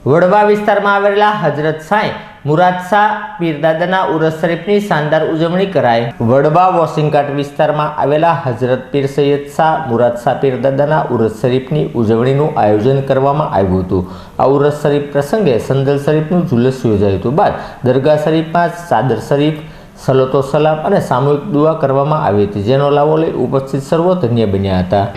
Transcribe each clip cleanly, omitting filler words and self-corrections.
વડવા વિસ્તારમાં આવેલા હજરત સાંઈ મુરાદ શાહ પીરદાદાના ઉરસ શરીફની શાનદાર ઉજવણી કરાઈ। વડવા વોશિંગઘાટ વિસ્તારમાં આવેલા હજરત પીર સૈયદ શાહ મુરાદ શાહ પીરદાદાના ઉરસ શરીફની ઉજવણીનું આયોજન કરવામાં આવ્યું હતું। આ ઉરસ શરીફ પ્રસંગે સંદલ શરીફનું જુલુસ યોજાયું હતું। બાદ દરગાહ શરીફમાં ચાદર શરીફ, સલાતો સલામ અને સામૂહિક દુઆ કરવામાં આવી હતી, જેનો લાવો લઈ ઉપસ્થિત સર્વો ધન્ય બન્યા હતા।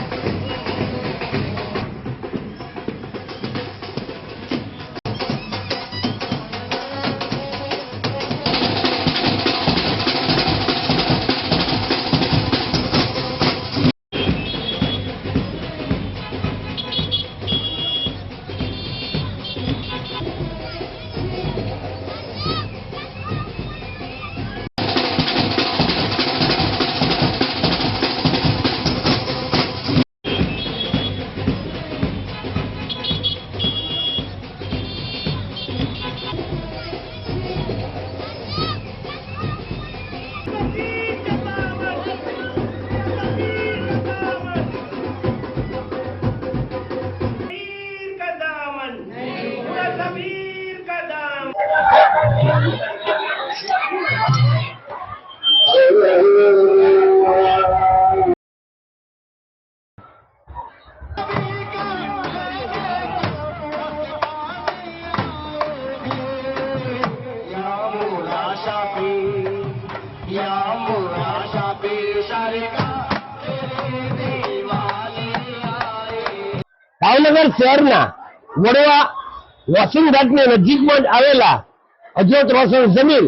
ભાવનગર શહેરના વડવા વોશિંગઘાટની નજીકમાં આવેલા હજરત રોશન જમીન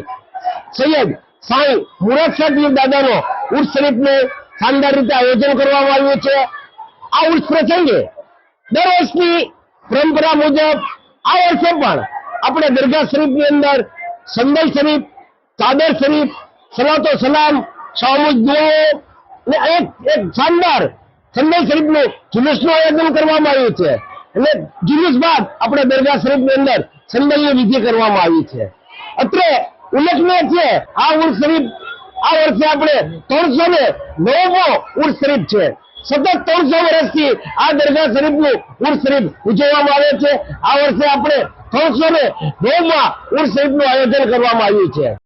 સૈયદ સાંઈ મુરાદ શાહ પીરદાદાનો ઉર્સ શરીફનું શાનદાર રીતે આયોજન કરવામાં આવ્યું છે। આ ઉર્સ પ્રસંગે દર વર્ષની પરંપરા મુજબ આ વર્ષે પણ આપણે દરગાહ શરીફની અંદર સંદલ શરીફ, ચાદર શરીફ, સલાતો સલામ, સામૂહિક દુઆઓ અને એક શાનદાર સંદલ શરીફનું જુલુસનું આયોજન કરવામાં આવ્યું છે। એટલે જુલુસ બાદ આપણે દરગાહ શરીફની અંદર સંદલની વિધિ કરવામાં આવી છે। અત્રે ઉલ્લેખનીય છે આ ઉર્સ શરીફ આ વર્ષે આપણે 309મો ઉર્સ શરીફ છે। સતત 300 વર્ષથી આ દરગાહ શરીફનું ઉર્સ શરીફ ઉજવવામાં આવે છે। આ વર્ષે આપણે 309મા ઉર્સ શરીફનું આયોજન કરવામાં આવ્યું છે।